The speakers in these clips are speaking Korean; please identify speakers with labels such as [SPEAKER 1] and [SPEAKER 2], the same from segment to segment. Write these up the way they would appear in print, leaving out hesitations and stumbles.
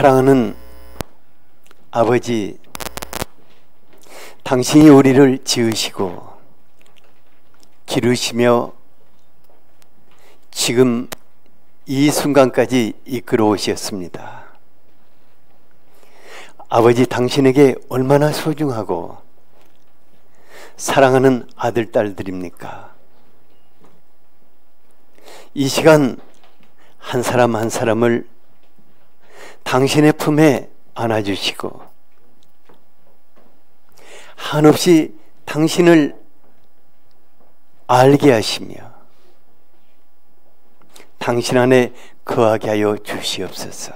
[SPEAKER 1] 사랑하는 아버지, 당신이 우리를 지으시고 기르시며 지금 이 순간까지 이끌어 오셨습니다. 아버지, 당신에게 얼마나 소중하고 사랑하는 아들, 딸들입니까? 이 시간 한 사람 한 사람을 당신의 품에 안아주시고 한없이 당신을 알게 하시며 당신 안에 거하게 하여 주시옵소서.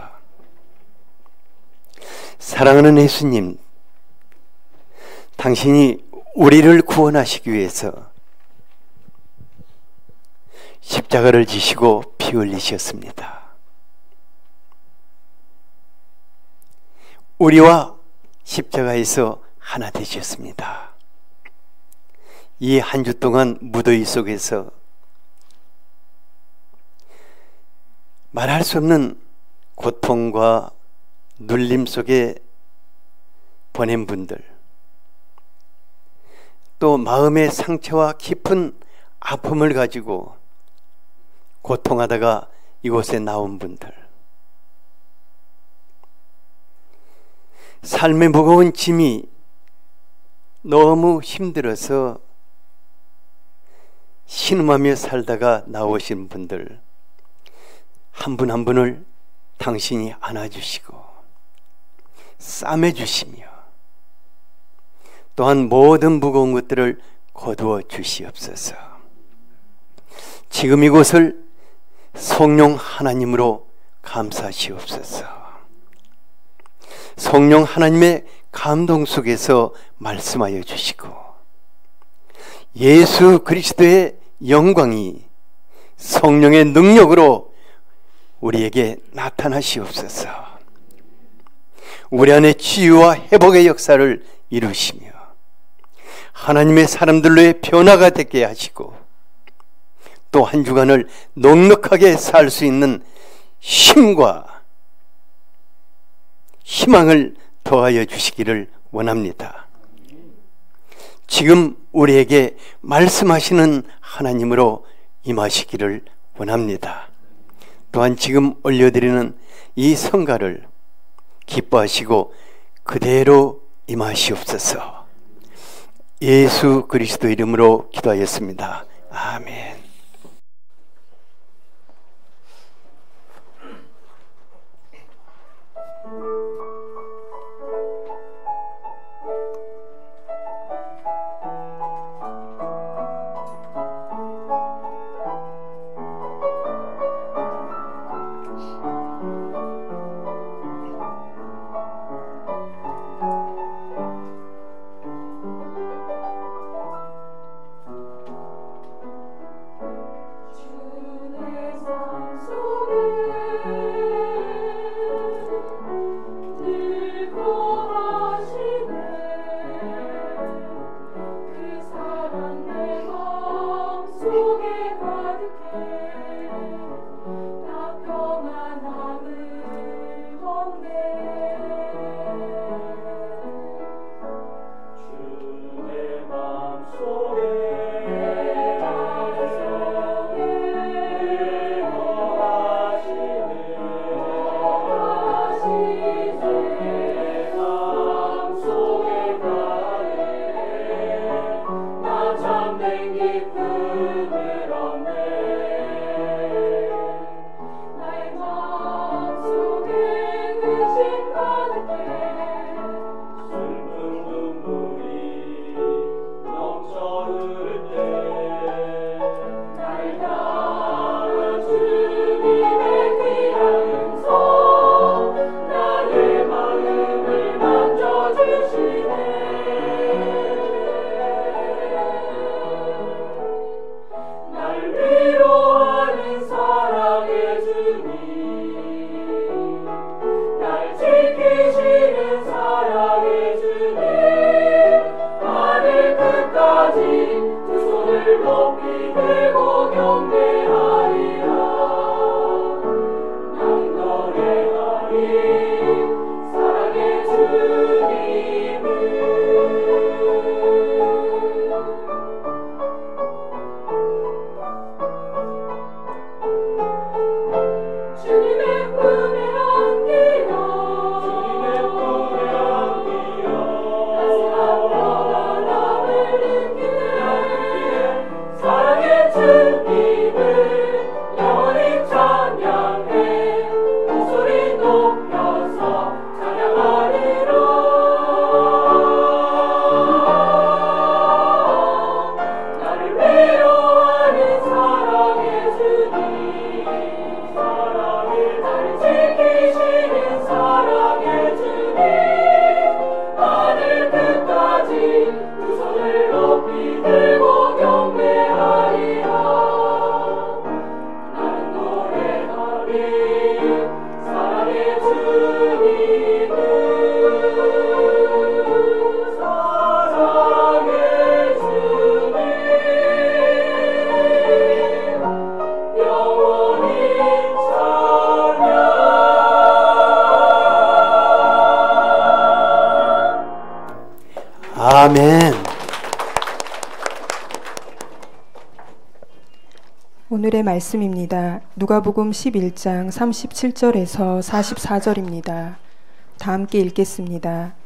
[SPEAKER 1] 사랑하는 예수님, 당신이 우리를 구원하시기 위해서 십자가를 지시고 피 흘리셨습니다. 우리와 십자가에서 하나 되셨습니다. 이 한 주 동안 무더위 속에서 말할 수 없는 고통과 눌림 속에 보낸 분들, 또 마음의 상처와 깊은 아픔을 가지고 고통하다가 이곳에 나온 분들, 삶의 무거운 짐이 너무 힘들어서 신음하며 살다가 나오신 분들, 한 분 한 분을 당신이 안아주시고 싸매주시며 또한 모든 무거운 것들을 거두어 주시옵소서. 지금 이곳을 성령 하나님으로 감사하시옵소서. 성령 하나님의 감동 속에서 말씀하여 주시고 예수 그리스도의 영광이 성령의 능력으로 우리에게 나타나시옵소서. 우리 안에 치유와 회복의 역사를 이루시며 하나님의 사람들로의 변화가 되게 하시고 또 한 주간을 넉넉하게 살 수 있는 힘과 희망을 더하여 주시기를 원합니다. 지금 우리에게 말씀하시는 하나님으로 임하시기를 원합니다. 또한 지금 올려드리는 이 성가를 기뻐하시고 그대로 임하시옵소서. 예수 그리스도 이름으로 기도하였습니다. 아멘. 아멘.
[SPEAKER 2] 오늘의 말씀입니다. 누가복음 11장 37절에서 44절입니다. 다 함께 읽겠습니다.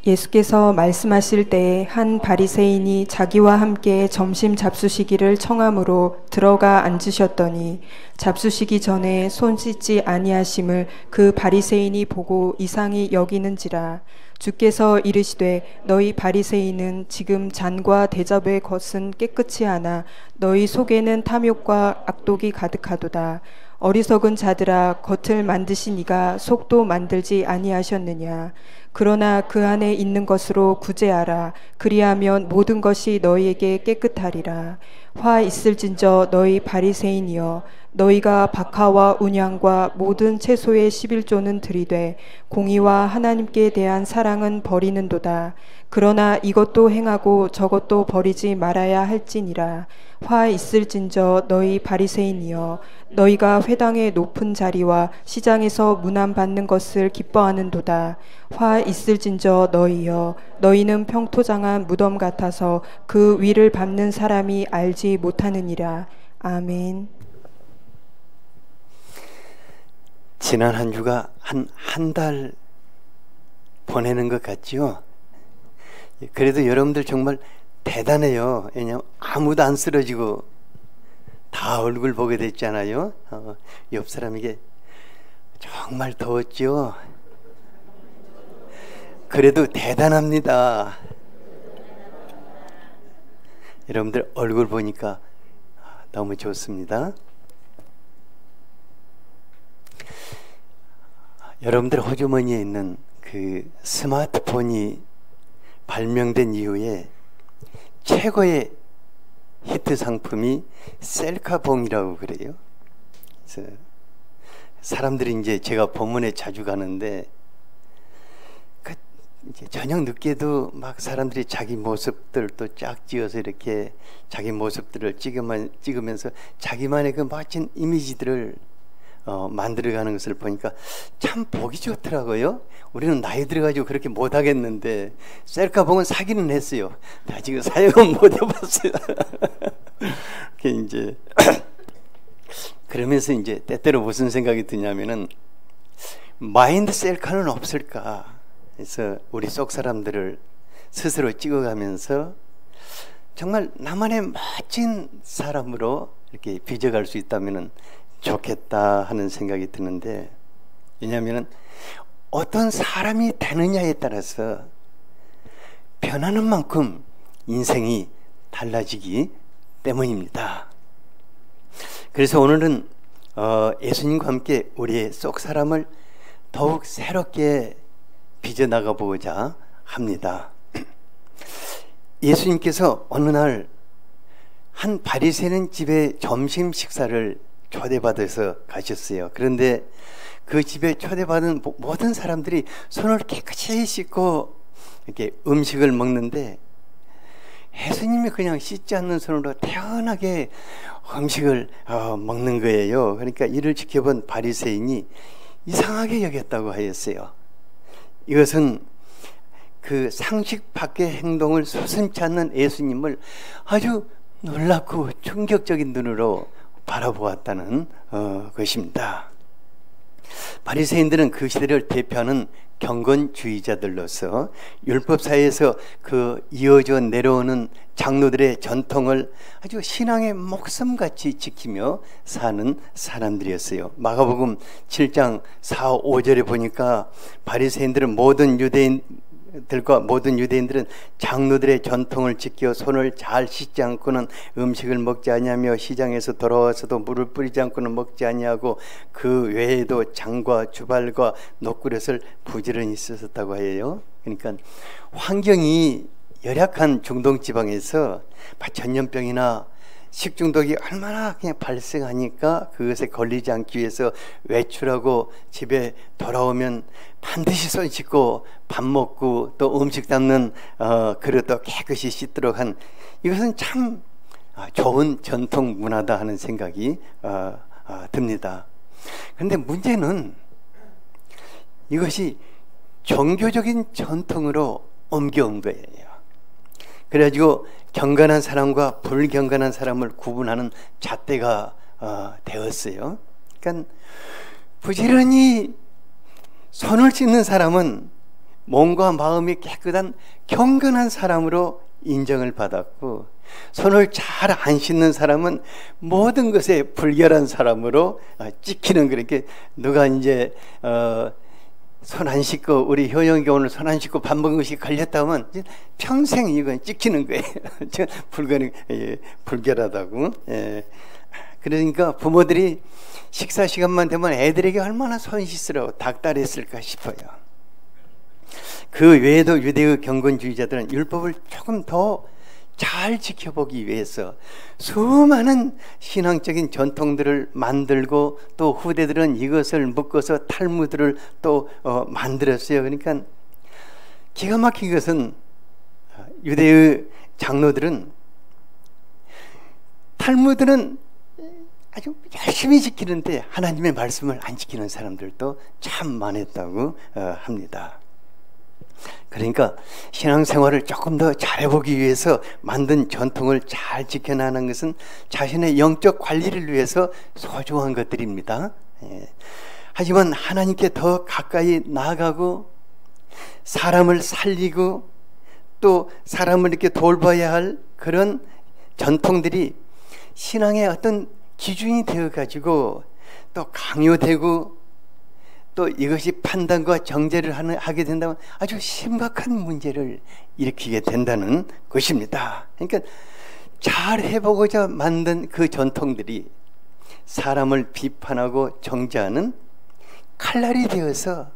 [SPEAKER 2] 예수께서 말씀하실 때에 한 바리새인이 자기와 함께 점심 잡수시기를 청함으로 들어가 앉으셨더니 잡수시기 전에 손 씻지 아니하심을 그 바리새인이 보고 이상히 여기는지라. 주께서 이르시되 너희 바리새인은 지금 잔과 대접의 것은 깨끗이 하나 너희 속에는 탐욕과 악독이 가득하도다. 어리석은 자들아, 겉을 만드시니가 속도 만들지 아니하셨느냐. 그러나 그 안에 있는 것으로 구제하라. 그리하면 모든 것이 너희에게 깨끗하리라. 화 있을진저 너희 바리새인이여, 너희가 박하와 운양과 모든 채소의 11조는 들이되 공의와 하나님께 대한 사랑은 버리는도다. 그러나 이것도 행하고 저것도 버리지 말아야 할지니라. 화 있을진저 너희 바리새인이여, 너희가 회당의 높은 자리와 시장에서 문안받는 것을 기뻐하는도다. 화 있을진저 너희여, 너희는 평토장한 무덤 같아서 그 위를 밟는 사람이 알지 못하느니라. 아멘.
[SPEAKER 1] 지난 한 주가 한 달 보내는 것 같지요? 그래도 여러분들 정말 대단해요. 왜냐하면 아무도 안 쓰러지고 다 얼굴 보게 됐잖아요. 옆 사람에게 정말 더웠죠? 그래도 대단합니다. 여러분들 얼굴 보니까 너무 좋습니다. 여러분들 호주머니에 있는 그 스마트폰이 발명된 이후에 최고의 히트 상품이 셀카봉이라고 그래요. 그래서 사람들이 이제 제가 법문에 자주 가는데 이제 저녁 늦게도 막 사람들이 자기 모습들 또 쫙 지어서 이렇게 자기 모습들을 찍으면서 자기만의 그 멋진 이미지들을 만들어가는 것을 보니까 참 보기 좋더라고요. 우리는 나이 들어가지고 그렇게 못하겠는데 셀카봉은 사기는 했어요. 나 지금 사용은 못 해봤어요. 이제 그러면서 이제 때때로 무슨 생각이 드냐면은 마인드 셀카는 없을까? 그래서 우리 속 사람들을 스스로 찍어가면서 정말 나만의 멋진 사람으로 이렇게 빚어갈 수 있다면은 좋겠다 하는 생각이 드는데, 왜냐하면 어떤 사람이 되느냐에 따라서 변하는 만큼 인생이 달라지기 때문입니다. 그래서 오늘은 예수님과 함께 우리의 속 사람을 더욱 새롭게 빚어나가 보고자 합니다. 예수님께서 어느 날 한 바리새인 집에 점심 식사를 초대받아서 가셨어요. 그런데 그 집에 초대받은 모든 사람들이 손을 깨끗이 씻고 이렇게 음식을 먹는데 예수님이 그냥 씻지 않는 손으로 태연하게 음식을 먹는 거예요. 그러니까 이를 지켜본 바리새인이 이상하게 여겼다고 하였어요. 이것은 그 상식 밖의 행동을 서슴지 않는 예수님을 아주 놀랍고 충격적인 눈으로 바라보았다는 것입니다. 바리새인들은 그 시대를 대표하는 경건주의자들로서 율법 사이에서 그 이어져 내려오는 장로들의 전통을 아주 신앙의 목숨같이 지키며 사는 사람들이었어요. 마가복음 7장 4, 5절에 보니까 바리새인들은 모든 유대인들은 장로들의 전통을 지켜 손을 잘 씻지 않고는 음식을 먹지 아니하며 시장에서 돌아와서도 물을 뿌리지 않고는 먹지 아니하고 그 외에도 장과 주발과 녹그릇을 부지런히 쓰셨다고 해요. 그러니까 환경이 열악한 중동 지방에서 전염병이나 식중독이 얼마나 그냥 발생하니까 그것에 걸리지 않기 위해서 외출하고 집에 돌아오면 반드시 손 씻고 밥 먹고 또 음식 담는 그릇도 깨끗이 씻도록 한, 이것은 참 좋은 전통 문화다 하는 생각이 듭니다. 그런데 문제는 이것이 종교적인 전통으로 옮겨온 거예요. 그래가지고 경건한 사람과 불경건한 사람을 구분하는 잣대가 되었어요. 그러니까 부지런히 손을 씻는 사람은 몸과 마음이 깨끗한 경건한 사람으로 인정을 받았고, 손을 잘 안 씻는 사람은 모든 것에 불결한 사람으로 찍히는, 그렇게 누가 이제 손 안 씻고, 우리 효영이가 오늘 손 안 씻고 밥 먹은 것이 걸렸다면 평생 이건 찍히는 거예요. 불결하다고. 예. 그러니까 부모들이 식사 시간만 되면 애들에게 얼마나 손 씻으라고 닥달했을까 싶어요. 그 외에도 유대의 경건주의자들은 율법을 조금 더 잘 지켜보기 위해서 수많은 신앙적인 전통들을 만들고, 또 후대들은 이것을 묶어서 탈무드를 또 만들었어요. 그러니까 기가 막힌 것은 유대의 장로들은 탈무드는 아주 열심히 지키는데 하나님의 말씀을 안 지키는 사람들도 참 많았다고 합니다. 그러니까 신앙생활을 조금 더 잘해보기 위해서 만든 전통을 잘 지켜나가는 것은 자신의 영적 관리를 위해서 소중한 것들입니다. 하지만 하나님께 더 가까이 나아가고 사람을 살리고 또 사람을 이렇게 돌봐야 할 그런 전통들이 신앙의 어떤 기준이 되어가지고 또 강요되고, 또 이것이 판단과 정죄를 하게 된다면 아주 심각한 문제를 일으키게 된다는 것입니다. 그러니까 잘 해보고자 만든 그 전통들이 사람을 비판하고 정죄하는 칼날이 되어서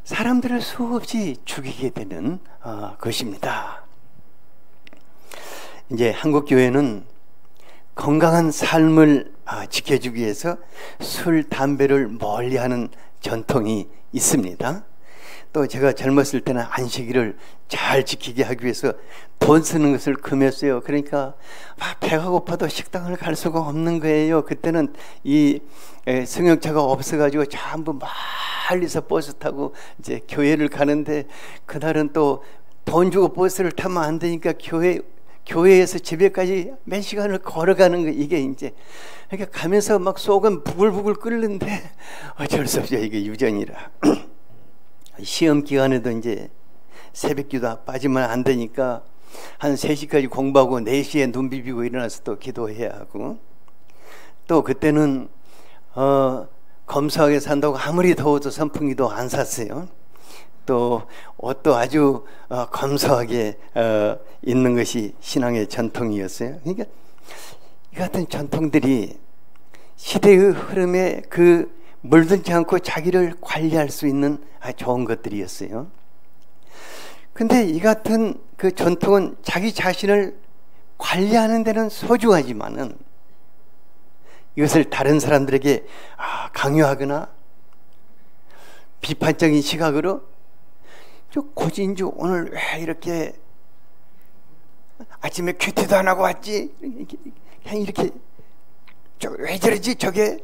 [SPEAKER 1] 사람들을 수없이 죽이게 되는 것입니다. 이제 한국 교회는 건강한 삶을 지켜주기 위해서 술, 담배를 멀리하는 전통이 있습니다. 또 제가 젊었을 때는 안식일을 잘 지키게 하기 위해서 돈 쓰는 것을 금했어요. 그러니까 배가 고파도 식당을 갈 수가 없는 거예요. 그때는 이 승용차가 없어가지고 전부 멀리서 버스 타고 이제 교회를 가는데, 그날은 또 돈 주고 버스를 타면 안 되니까 교회에서 집에까지 몇 시간을 걸어가는 거, 이게 이제 그러니까 가면서 막 속은 부글부글 끓는데 어쩔 수 없죠. 이게 유전이라. 시험 기간에도 이제 새벽기도 빠지면 안 되니까 한 3시까지 공부하고 4시에 눈 비비고 일어나서 또 기도해야 하고, 또 그때는 검소하게 산다고 아무리 더워도 선풍기도 안 샀어요. 또 옷도 아주 검소하게 입는 것이 신앙의 전통이었어요. 그러니까 이 같은 전통들이 시대의 흐름에 물들지 않고 자기를 관리할 수 있는 좋은 것들이었어요. 근데 이 같은 그 전통은 자기 자신을 관리하는 데는 소중하지만은 이것을 다른 사람들에게 강요하거나 비판적인 시각으로 저 고진주 오늘 왜 이렇게 아침에 큐티도 안 하고 왔지? 그냥 이렇게 왜 저러지? 저게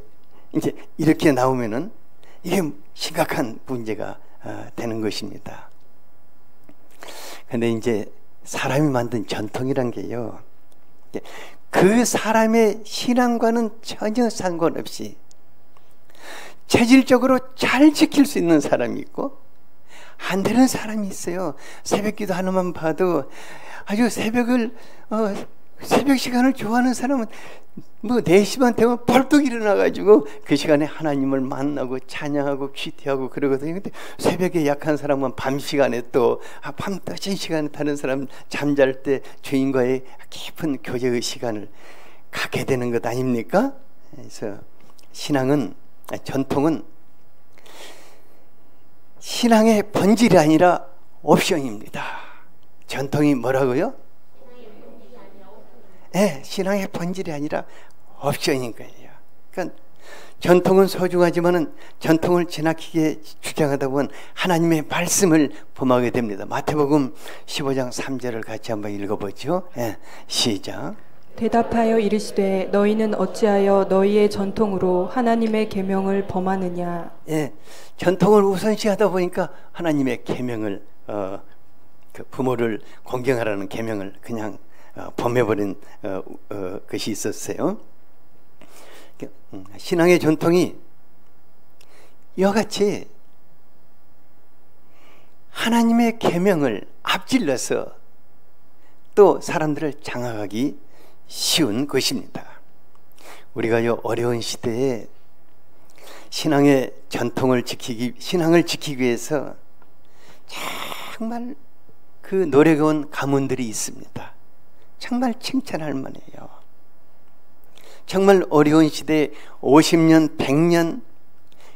[SPEAKER 1] 이제 이렇게 나오면은 이게 심각한 문제가 되는 것입니다. 근데 이제 사람이 만든 전통이란 게요, 그 사람의 신앙과는 전혀 상관없이 체질적으로 잘 지킬 수 있는 사람이 있고 안 되는 사람이 있어요. 새벽기도 하나만 봐도 아주 새벽 시간을 좋아하는 사람은 4시만 되면 벌떡 일어나가지고 그 시간에 하나님을 만나고 찬양하고 퀴티하고 그러거든요. 근데 새벽에 약한 사람은 밤 시간에 또 밤 늦은 시간에 타는 사람 잠잘 때 주인과의 깊은 교제의 시간을 갖게 되는 것 아닙니까? 그래서 전통은 신앙의 본질이 아니라 옵션입니다. 전통이 뭐라고요? 네, 신앙의 본질이 아니라 옵션인 거예요. 그러니까 전통은 소중하지만은 전통을 지나치게 주장하다 보면 하나님의 말씀을 범하게 됩니다. 마태복음 15장 3절을 같이 한번 읽어보죠. 네, 시작.
[SPEAKER 2] 대답하여 이르시되 너희는 어찌하여 너희의 전통으로 하나님의 계명을 범하느냐.
[SPEAKER 1] 예, 전통을 우선시하다 보니까 하나님의 계명을 그 부모를 공경하라는 계명을 그냥 범해버린 것이 있었어요. 신앙의 전통이 이와 같이 하나님의 계명을 앞질러서 또 사람들을 장악하기 쉬운 것입니다. 우리가 이 어려운 시대에 신앙의 전통을 신앙을 지키기 위해서 정말 그 노력해온 가문들이 있습니다. 정말 칭찬할 만해요. 정말 어려운 시대에 50년, 100년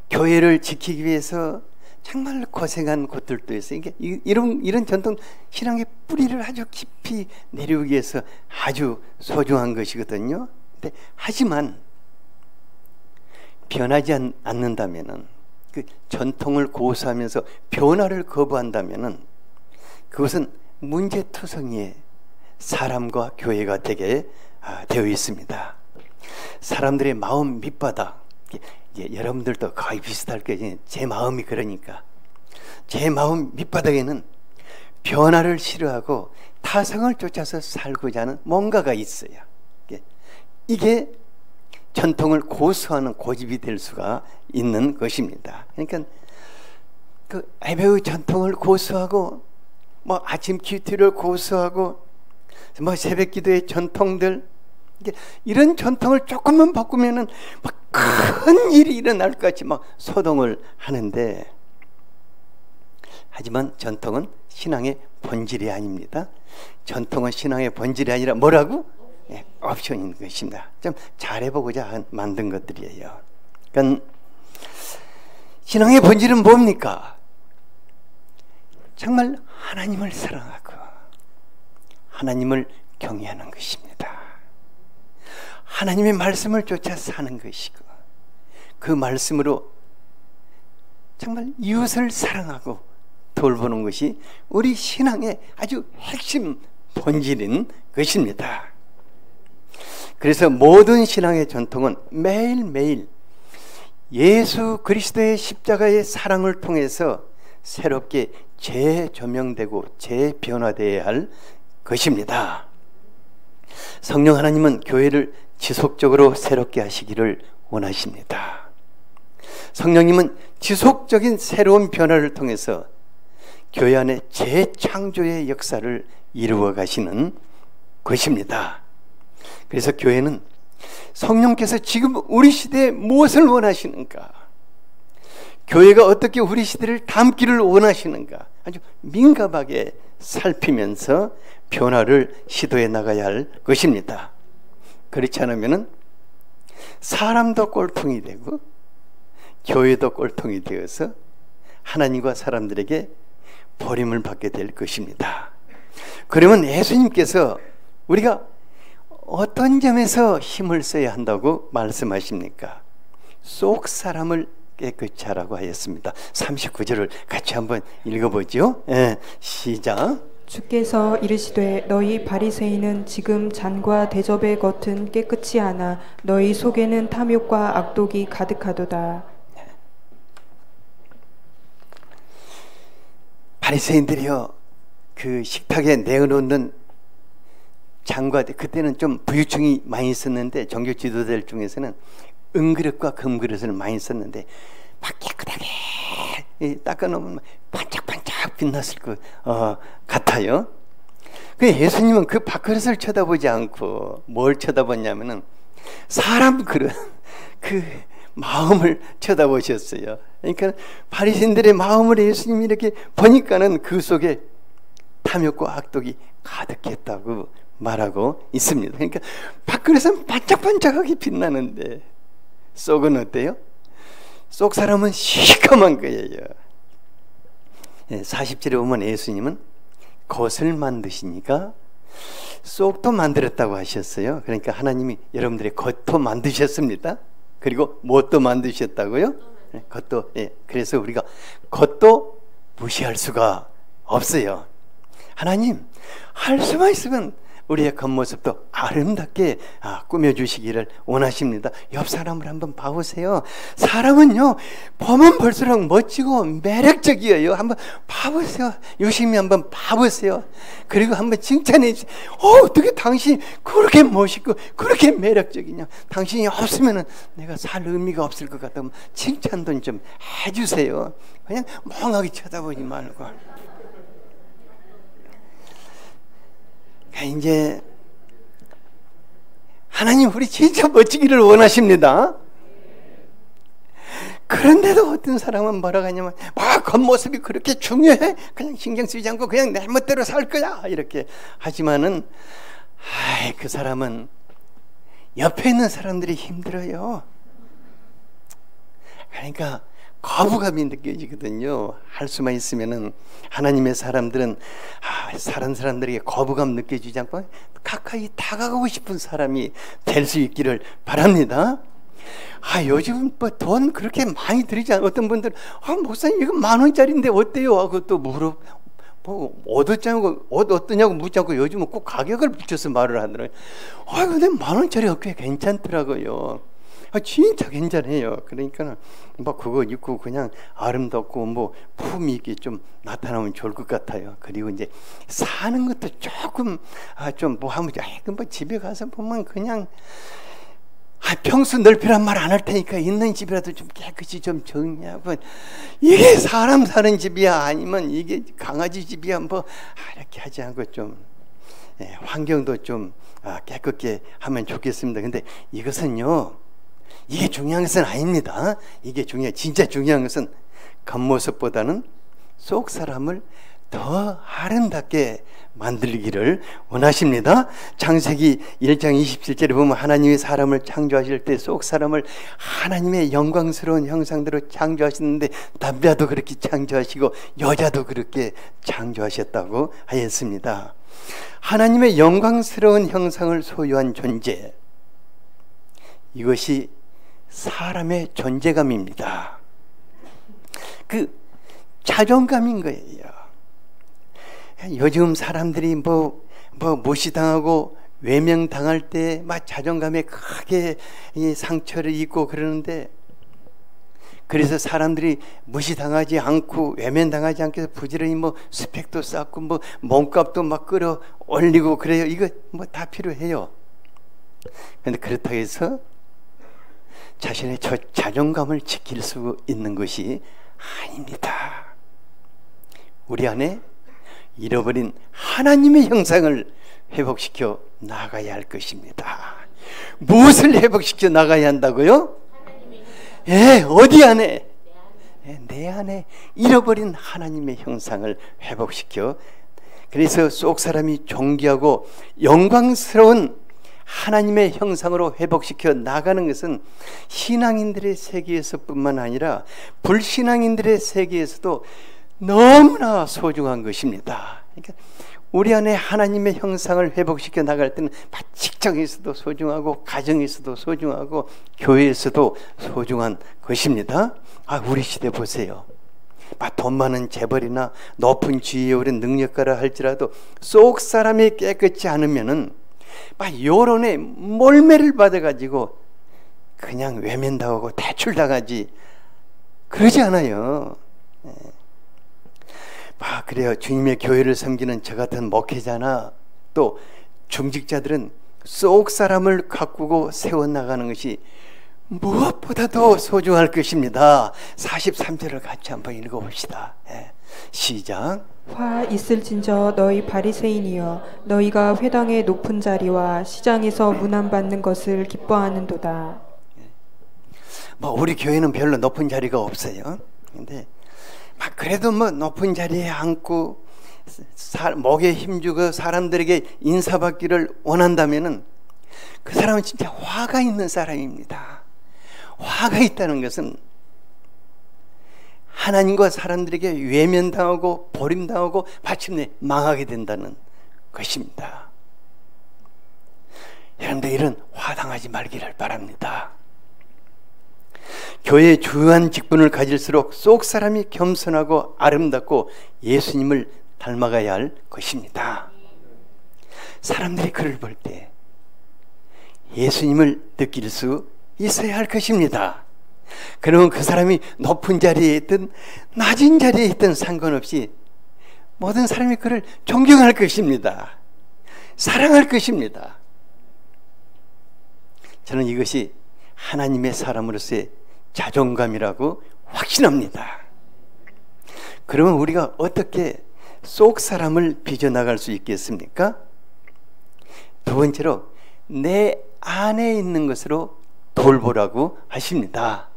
[SPEAKER 1] 교회를 지키기 위해서 정말 고생한 곳들도 있어요. 이런 전통 신앙의 뿌리를 아주 깊이 내려오기 위해서 아주 소중한 것이거든요. 근데 하지만 변하지 않는다면은, 그 전통을 고수하면서 변화를 거부한다면은 그것은 문제투성이의 사람과 교회가 되게 되어 있습니다. 사람들의 마음 밑바닥, 여러분들도 거의 비슷할 거예요. 제 마음이 그러니까 제 마음 밑바닥에는 변화를 싫어하고 타성을 쫓아서 살고자 하는 뭔가가 있어요. 이게 전통을 고수하는 고집이 될 수가 있는 것입니다. 그러니까 그 예배의 전통을 고수하고 뭐 아침 큐티를 고수하고 뭐 새벽 기도의 전통들, 이런 전통을 조금만 바꾸면은 막 큰 일이 일어날 것 같이 막 소동을 하는데, 하지만 전통은 신앙의 본질이 아닙니다. 전통은 신앙의 본질이 아니라 뭐라고? 옵션인 것입니다. 좀 잘해보고자 만든 것들이에요. 그러니까 신앙의 본질은 뭡니까? 정말 하나님을 사랑하고 하나님을 경외하는 것입니다. 하나님의 말씀을 쫓아 사는 것이고, 그 말씀으로 정말 이웃을 사랑하고 돌보는 것이 우리 신앙의 아주 핵심 본질인 것입니다. 그래서 모든 신앙의 전통은 매일매일 예수 그리스도의 십자가의 사랑을 통해서 새롭게 재조명되고 재변화되어야 할 것입니다. 성령 하나님은 교회를 지속적으로 새롭게 하시기를 원하십니다. 성령님은 지속적인 새로운 변화를 통해서 교회 안에 재창조의 역사를 이루어 가시는 것입니다. 그래서 교회는 성령께서 지금 우리 시대에 무엇을 원하시는가, 교회가 어떻게 우리 시대를 담기를 원하시는가 아주 민감하게 살피면서 변화를 시도해 나가야 할 것입니다. 그렇지 않으면 사람도 꼴통이 되고 교회도 꼴통이 되어서 하나님과 사람들에게 버림을 받게 될 것입니다. 그러면 예수님께서 우리가 어떤 점에서 힘을 써야 한다고 말씀하십니까? 속 사람을 깨끗이 하라고 하였습니다. 39절을 같이 한번 읽어보죠. 시작.
[SPEAKER 2] 주께서 이르시되 너희 바리새인은 지금 잔과 대접의 겉은 깨끗이 하나 너희 속에는 탐욕과 악독이 가득하도다.
[SPEAKER 1] 바리새인들이요, 그 식탁에 내어놓는 잔과, 그때는 좀 부유층이 많이 있었는데 종교 지도자들 중에서는 은그릇과 금그릇을 많이 썼는데 막 깨끗하게 닦아놓으면 반짝반짝 빛났을 것 같아요. 예수님은 그 밥그릇을 쳐다보지 않고 뭘 쳐다봤냐면은 사람 그릇, 그 마음을 쳐다보셨어요. 그러니까 바리새인들의 마음을 예수님이 이렇게 보니까는 그 속에 탐욕과 악독이 가득했다고 말하고 있습니다. 그러니까 밥그릇은 반짝반짝하게 빛나는데 속은 어때요? 속 사람은 시커먼 거예요. 40절에 보면 예수님은 겉을 만드시니까 속도 만들었다고 하셨어요. 그러니까 하나님이 여러분들의 겉도 만드셨습니다. 그리고 무엇도 만드셨다고요? 겉도. 그래서 우리가 겉도 무시할 수가 없어요. 하나님 할 수만 있으면 우리의 겉모습도 아름답게 꾸며주시기를 원하십니다. 옆 사람을 한번 봐보세요. 사람은요, 보면 볼수록 멋지고 매력적이에요. 한번 봐보세요. 유심히 한번 봐보세요. 그리고 한번 칭찬해 주세요. 어떻게 당신이 그렇게 멋있고 그렇게 매력적이냐. 당신이 없으면 내가 살 의미가 없을 것 같다면 칭찬도 좀 해주세요. 그냥 멍하게 쳐다보지 말고. 이제 하나님 우리 진짜 멋지기를 원하십니다. 그런데도 어떤 사람은 뭐라고 하냐면 겉모습이 그렇게 중요해? 그냥 신경 쓰지 않고 그냥 내 멋대로 살 거야 이렇게 하지만은 그 사람은 옆에 있는 사람들이 힘들어요. 그러니까 거부감이 느껴지거든요. 할 수만 있으면은 하나님의 사람들은 다른 사람들에게 거부감 느껴지지 않고 가까이 다가가고 싶은 사람이 될 수 있기를 바랍니다. 요즘 뭐 돈 그렇게 많이 들이지 않아요. 어떤 분들은 목사님 이거 10,000원짜리인데 어때요? 하고 또 옷 어떠냐고 묻지 않고 요즘은 꼭 가격을 붙여서 말을 하더라고요. 근데 10,000원짜리가 꽤 괜찮더라고요. 진짜 괜찮아요. 그러니까 그거 입고 그냥 아름답고 품위 있게 좀 나타나면 좋을 것 같아요. 그리고 이제 사는 것도 조금 좀 하면 집에 가서 보면 그냥 평수 넓히란 말 안 할 테니까 있는 집이라도 좀 깨끗이 좀 정리하고, 이게 사람 사는 집이야 아니면 이게 강아지 집이야 이렇게 하지 않고 좀 환경도 좀 깨끗게 하면 좋겠습니다. 근데 이것은요, 이게 중요한 것은 아닙니다. 진짜 중요한 것은 겉모습보다는 속 사람을 더 아름답게 만들기를 원하십니다. 창세기 1장 27절에 보면 하나님이 사람을 창조하실 때 속 사람을 하나님의 영광스러운 형상대로 창조하셨는데, 남자도 그렇게 창조하시고 여자도 그렇게 창조하셨다고 하였습니다. 하나님의 영광스러운 형상을 소유한 존재, 이것이 사람의 존재감입니다. 자존감인 거예요. 요즘 사람들이 무시당하고 외면당할 때 자존감에 크게 상처를 입고 그러는데, 그래서 사람들이 무시당하지 않고 외면당하지 않게 해서 부지런히 스펙도 쌓고 몸값도 끌어올리고 그래요. 이거 다 필요해요. 그런데 그렇다고 해서 자신의 자존감을 지킬 수 있는 것이 아닙니다. 우리 안에 잃어버린 하나님의 형상을 회복시켜 나가야 할 것입니다. 무엇을 회복시켜 나가야 한다고요? 어디 안에? 내 안에 잃어버린 하나님의 형상을 회복시켜, 그래서 속 사람이 존귀하고 영광스러운 하나님의 형상으로 회복시켜 나가는 것은 신앙인들의 세계에서뿐만 아니라 불신앙인들의 세계에서도 너무나 소중한 것입니다. 그러니까 우리 안에 하나님의 형상을 회복시켜 나갈 때는 직장에서도 소중하고 가정에서도 소중하고 교회에서도 소중한 것입니다. 우리 시대 보세요. 돈 많은 재벌이나 높은 지위에 오른 능력가라 할지라도 속 사람이 깨끗지 않으면은 여론에 몰매를 받아가지고 그냥 외면당하고 대출당하지 그러지 않아요. 그래요. 주님의 교회를 섬기는 저 같은 목회자나 또 중직자들은 속 사람을 가꾸고 세워나가는 것이 무엇보다도 소중할 것입니다. 43절을 같이 한번 읽어봅시다. 시작.
[SPEAKER 2] 화 있을진저 너희 바리새인이여, 너희가 회당의 높은 자리와 시장에서 문안받는 것을 기뻐하는도다.
[SPEAKER 1] 우리 교회는 별로 높은 자리가 없어요. 근데 그래도 높은 자리에 앉고 목에 힘주고 사람들에게 인사받기를 원한다면은 그 사람은 진짜 화가 있는 사람입니다. 화가 있다는 것은 하나님과 사람들에게 외면당하고 버림당하고 마침내 망하게 된다는 것입니다. 여러분들 이런 화당하지 말기를 바랍니다. 교회의 주요한 직분을 가질수록 속 사람이 겸손하고 아름답고 예수님을 닮아가야 할 것입니다. 사람들이 그를 볼 때 예수님을 느낄 수 있어야 할 것입니다. 그러면 그 사람이 높은 자리에 있든 낮은 자리에 있든 상관없이 모든 사람이 그를 존경할 것입니다. 사랑할 것입니다. 저는 이것이 하나님의 사람으로서의 자존감이라고 확신합니다. 그러면 우리가 어떻게 속 사람을 빚어나갈 수 있겠습니까? 두 번째로 내 안에 있는 것으로 돌보라고 하십니다.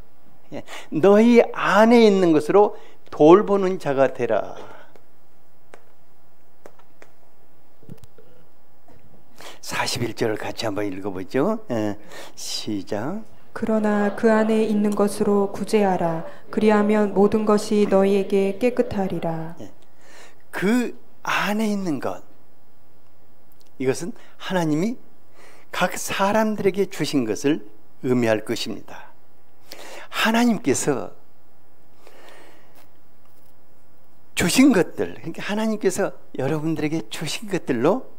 [SPEAKER 1] 너희 안에 있는 것으로 돌보는 자가 되라. 41절을 같이 한번 읽어보죠. 시작.
[SPEAKER 2] 그러나 그 안에 있는 것으로 구제하라. 그리하면 모든 것이 너희에게 깨끗하리라.
[SPEAKER 1] 그 안에 있는 것, 이것은 하나님이 각 사람들에게 주신 것을 의미할 것입니다. 하나님께서 주신 것들, 그러니까 하나님께서 여러분들에게 주신 것들로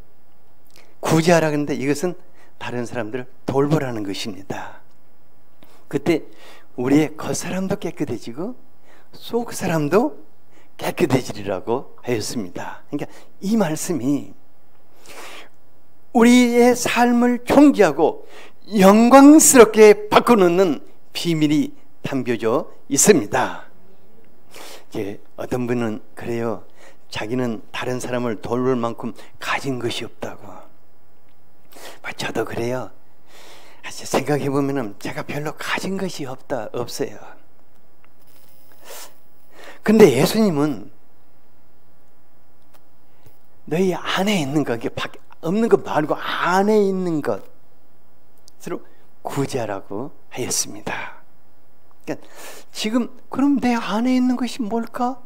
[SPEAKER 1] 구제하라. 그런데 이것은 다른 사람들을 돌보라는 것입니다. 그때 우리의 겉사람도 깨끗해지고 속사람도 깨끗해지리라고 하였습니다. 그러니까 이 말씀이 우리의 삶을 존귀하고 영광스럽게 바꿔놓는 비밀이 담겨져 있습니다. 이제 어떤 분은 그래요. 자기는 다른 사람을 돌볼 만큼 가진 것이 없다고. 저도 그래요. 생각해 보면은 제가 별로 가진 것이 없어요. 근데 예수님은 너희 안에 있는 것, 없는 것 말고 안에 있는 것으로 구제하라고 하였습니다. 그러니까 지금 그럼 내 안에 있는 것이 뭘까?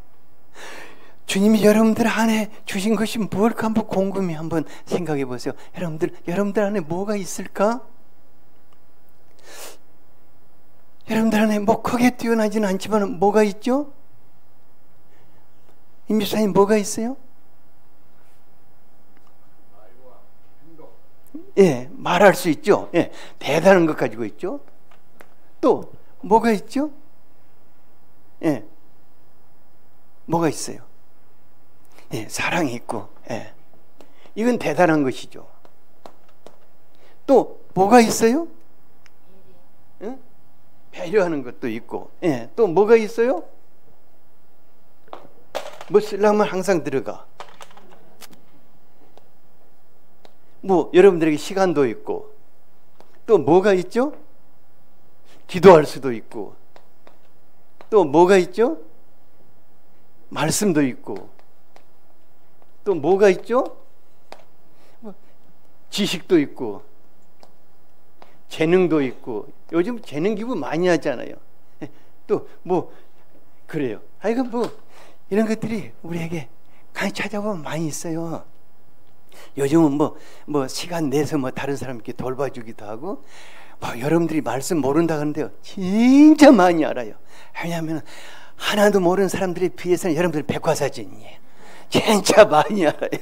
[SPEAKER 1] 주님이 여러분들 안에 주신 것이 뭘까? 한번 곰곰이 한번 생각해 보세요. 여러분들 안에 뭐가 있을까? 여러분들 안에 뭐 크게 뛰어나지는 않지만 뭐가 있죠? 임 집사님 뭐가 있어요? 예, 말할 수 있죠. 예, 대단한 것 가지고 있죠. 또 뭐가 있죠? 예, 뭐가 있어요? 예, 사랑이 있고, 예, 이건 대단한 것이죠. 또 뭐가 있어요? 예? 배려하는 것도 있고, 예, 또 뭐가 있어요? 뭐 쓰려면 항상 들어가. 뭐 여러분들에게 시간도 있고, 또 뭐가 있죠? 기도할 수도 있고, 또 뭐가 있죠? 말씀도 있고, 또 뭐가 있죠? 지식도 있고, 재능도 있고. 요즘 재능 기부 많이 하잖아요. 또 뭐 그래요. 하여간 뭐 이런 것들이 우리에게 많이 찾아보면 많이 있어요. 요즘은 뭐 시간 내서 뭐 다른 사람 이렇게 돌봐주기도 하고, 뭐 여러분들이 말씀 모른다 하는데요, 진짜 많이 알아요. 왜냐하면 하나도 모르는 사람들에 비해서는 여러분들 백과사전이에요. 진짜 많이 알아요.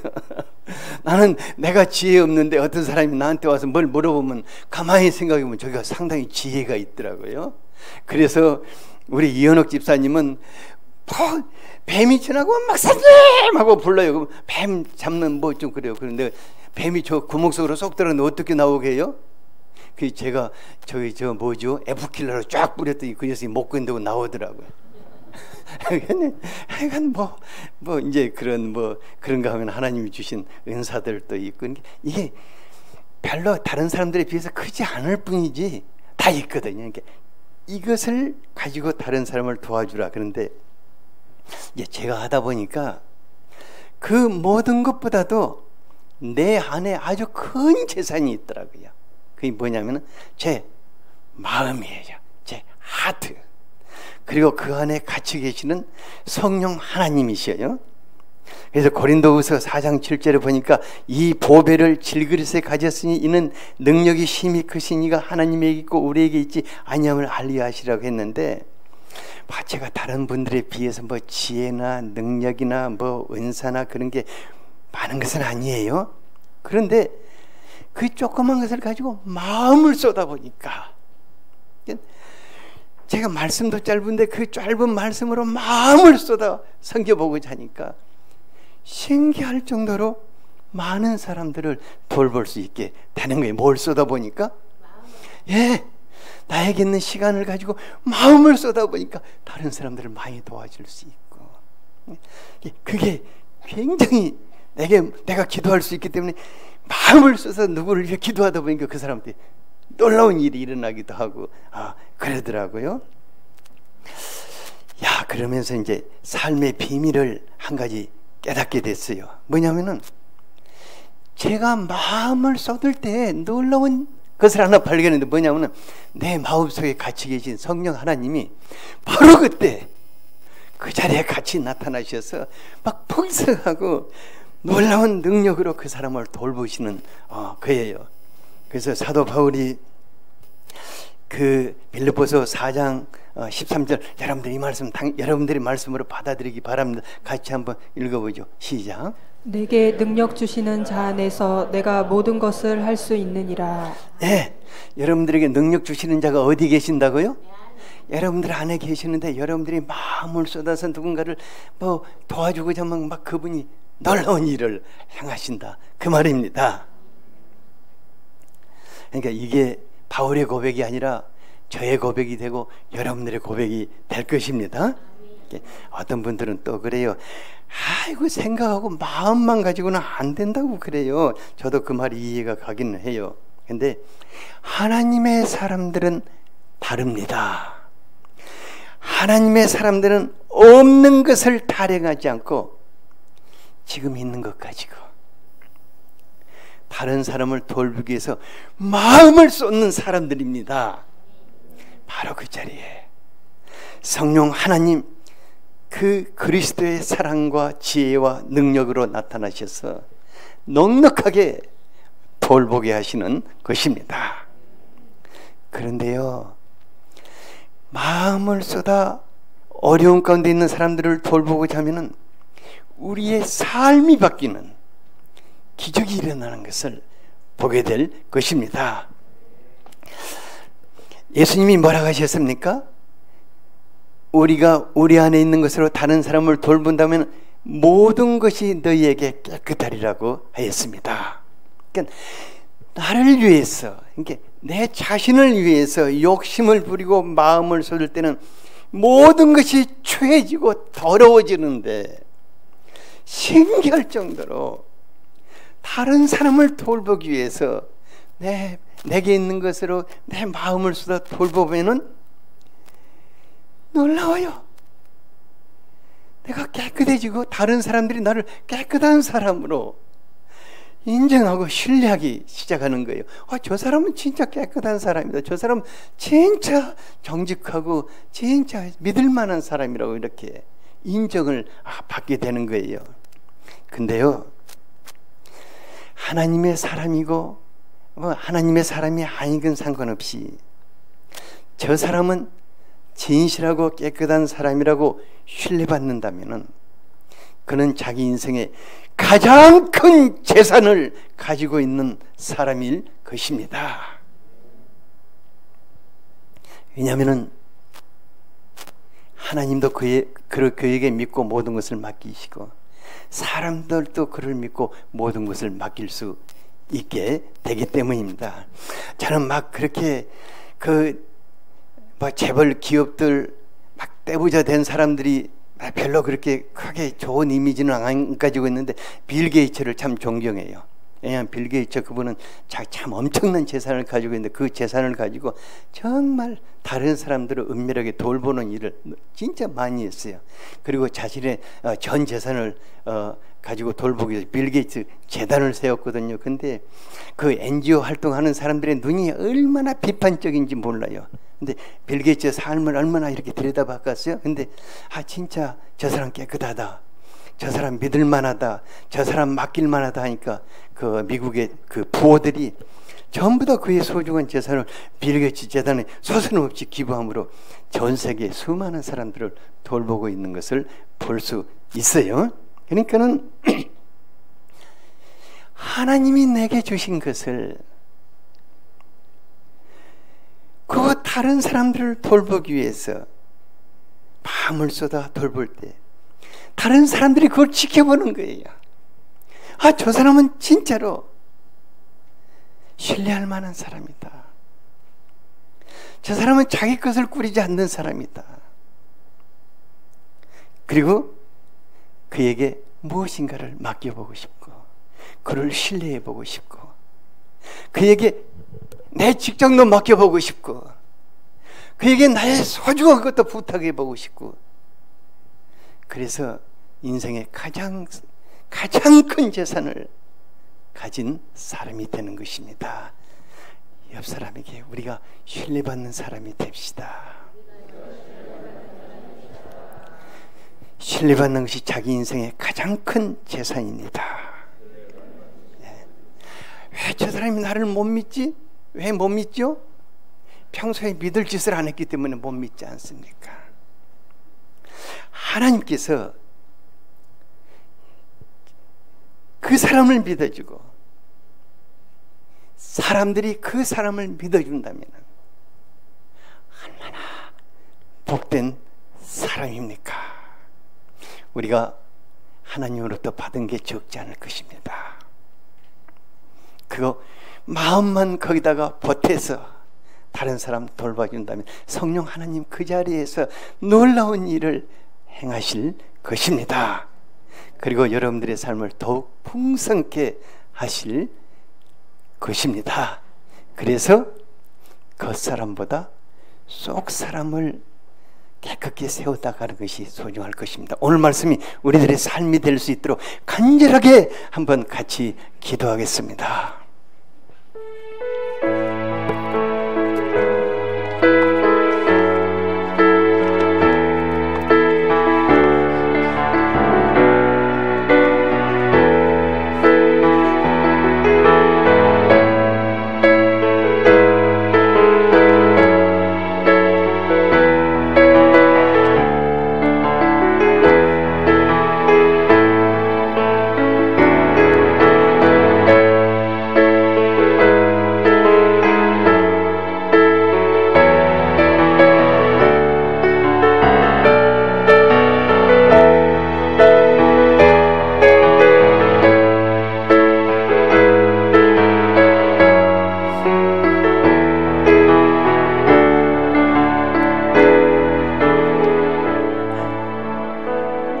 [SPEAKER 1] 나는 내가 지혜 없는데 어떤 사람이 나한테 와서 뭘 물어보면 가만히 생각해보면 저기가 상당히 지혜가 있더라고요. 그래서 우리 이현옥 집사님은 뱀이 지나고 막사님 하고 불러요. 뱀 잡는 뭐 좀 그래요. 그런데 뱀이 저 구멍 속으로 쏙 들어가는데 어떻게 나오게 해요? 그 제가 저 뭐죠? F킬러로 쫙 뿌렸더니 그 녀석이 못 건드고 나오더라고요. 하여간 뭐 이제 그런가 하면 하나님이 주신 은사들도 있고, 이게 별로 다른 사람들에 비해서 크지 않을 뿐이지 다 있거든요. 그러니까 이것을 가지고 다른 사람을 도와주라. 그런데 이제 제가 하다 보니까 그 모든 것보다도 내 안에 아주 큰 재산이 있더라고요. 그게 뭐냐면 제 마음이에요. 제 하트. 그리고 그 안에 같이 계시는 성령 하나님이셔요. 그래서 고린도후서 4장 7절에 보니까 이 보배를 질그릇에 가졌으니 이는 능력이 심히 크신 이가 하나님에게 있고 우리에게 있지 아니함을 알리하시라고 했는데, 제가 다른 분들에 비해서 뭐 지혜나 능력이나 뭐 은사나 그런 게 많은 것은 아니에요. 그런데 그 조그만 것을 가지고 마음을 쏟아보니까, 제가 말씀도 짧은데 그 짧은 말씀으로 마음을 쏟아 섬겨보고자 하니까 신기할 정도로 많은 사람들을 돌볼 수 있게 되는 거예요. 뭘 쏟아보니까? 예, 나에게 있는 시간을 가지고 마음을 쏟아보니까 다른 사람들을 많이 도와줄 수 있고, 그게 굉장히 내가 기도할 수 있기 때문에 마음을 써서 누구를 이렇게 기도하다 보니까 그 사람한테 놀라운 일이 일어나기도 하고, 그러더라고요. 그러면서 이제 삶의 비밀을 한 가지 깨닫게 됐어요. 뭐냐면은, 제가 마음을 쏟을 때 놀라운 것을 하나 발견했는데, 뭐냐면은 내 마음속에 같이 계신 성령 하나님이 바로 그때 그 자리에 같이 나타나셔서 막 풍성하고 놀라운 능력으로 그 사람을 돌보시는 거예요. 그래서 사도 바울이 그 빌립보서 4장 13절, 여러분들 이 말씀 여러분들의 말씀으로 받아들이기 바랍니다. 같이 한번 읽어보죠. 시작.
[SPEAKER 2] 내게 능력 주시는 자 안에서 내가 모든 것을 할 수 있느니라.
[SPEAKER 1] 네, 여러분들에게 능력 주시는 자가 어디 계신다고요? 여러분들 안에 계시는데, 여러분들이 마음을 쏟아서 누군가를 도와주고자 하면 막 그분이 놀라운 일을 행하신다, 그 말입니다. 그러니까 이게 바울의 고백이 아니라 저의 고백이 되고 여러분들의 고백이 될 것입니다. 어떤 분들은 또 그래요. 아이고, 생각하고 마음만 가지고는 안 된다고 그래요. 저도 그 말이 이해가 가기는 해요. 근데 하나님의 사람들은 다릅니다. 하나님의 사람들은 없는 것을 타령하지 않고 지금 있는 것 가지고 다른 사람을 돌보기 위해서 마음을 쏟는 사람들입니다. 바로 그 자리에 성령 하나님, 그 그리스도의 사랑과 지혜와 능력으로 나타나셔서 넉넉하게 돌보게 하시는 것입니다. 그런데요, 마음을 쏟아 어려운 가운데 있는 사람들을 돌보고자 하면은 우리의 삶이 바뀌는 기적이 일어나는 것을 보게 될 것입니다. 예수님이 뭐라고 하셨습니까? 우리가 우리 안에 있는 것으로 다른 사람을 돌본다면 모든 것이 너희에게 깨끗하리라고 하였습니다. 그러니까 나를 위해서, 그러니까 내 자신을 위해서 욕심을 부리고 마음을 쏟을 때는 모든 것이 추해지고 더러워지는데, 신기할 정도로 다른 사람을 돌보기 위해서 내게 있는 것으로 내 마음을 쏟아 돌보면은 놀라워요. 내가 깨끗해지고 다른 사람들이 나를 깨끗한 사람으로 인정하고 신뢰하기 시작하는 거예요. 저 사람은 진짜 깨끗한 사람이다. 저 사람은 진짜 정직하고 진짜 믿을 만한 사람이라고 이렇게 인정을 받게 되는 거예요. 근데요, 하나님의 사람이고 하나님의 사람이 아니건 상관없이 저 사람은 진실하고 깨끗한 사람이라고 신뢰받는다면 그는 자기 인생에 가장 큰 재산을 가지고 있는 사람일 것입니다. 왜냐하면 하나님도 그에게 믿고 모든 것을 맡기시고 사람들도 그를 믿고 모든 것을 맡길 수 있게 되기 때문입니다. 저는 막 그렇게 재벌 기업들 막 떼부자 된 사람들이 별로 그렇게 크게 좋은 이미지는 안 가지고 있는데 빌 게이츠를 참 존경해요. 왜냐하면 빌 게이츠 그분은 참 엄청난 재산을 가지고 있는데 그 재산을 가지고 정말 다른 사람들을 은밀하게 돌보는 일을 진짜 많이 했어요. 그리고 자신의 전 재산을 가지고 돌보기 위해서 빌 게이츠 재단을 세웠거든요. 근데 그 NGO 활동하는 사람들의 눈이 얼마나 비판적인지 몰라요. 근데 빌 게이츠의 삶을 얼마나 이렇게 들여다봤겠어요? 근데 진짜 저 사람 깨끗하다, 저 사람 믿을만하다, 저 사람 맡길만하다 하니까 그 미국의 그 부호들이 전부 다 그의 소중한 재산을 빌 게이츠 재단에 서슴없이 기부함으로 전 세계 수많은 사람들을 돌보고 있는 것을 볼 수 있어요. 그러니까는 하나님이 내게 주신 것을 그 다른 사람들을 돌보기 위해서 마음을 쏟아 돌볼 때 다른 사람들이 그걸 지켜보는 거예요. 아, 저 사람은 진짜로 신뢰할 만한 사람이다. 저 사람은 자기 것을 꾸리지 않는 사람이다. 그리고 그에게 무엇인가를 맡겨보고 싶고 그를 신뢰해보고 싶고 그에게 내 직장도 맡겨보고 싶고 그에게 나의 소중한 것도 부탁해보고 싶고 그래서 인생의 가장 큰 재산을 가진 사람이 되는 것입니다. 옆 사람에게 우리가 신뢰받는 사람이 됩시다. 신뢰받는 것이 자기 인생의 가장 큰 재산입니다. 왜 저 사람이 나를 못 믿지? 왜 못 믿죠? 평소에 믿을 짓을 안 했기 때문에 못 믿지 않습니까? 하나님께서 그 사람을 믿어주고 사람들이 그 사람을 믿어준다면 얼마나 복된 사람입니까? 우리가 하나님으로부터 받은 게 적지 않을 것입니다. 그거 마음만 거기다가 보태서 다른 사람 돌봐준다면 성령 하나님 그 자리에서 놀라운 일을 행하실 것입니다. 그리고 여러분들의 삶을 더욱 풍성케 하실 것입니다. 그래서 겉사람보다 속사람을 깨끗게 세워나가는 것이 소중할 것입니다. 오늘 말씀이 우리들의 삶이 될 수 있도록 간절하게 한번 같이 기도하겠습니다.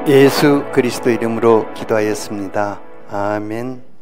[SPEAKER 1] 예수 그리스도 이름으로 기도하였습니다. 아멘.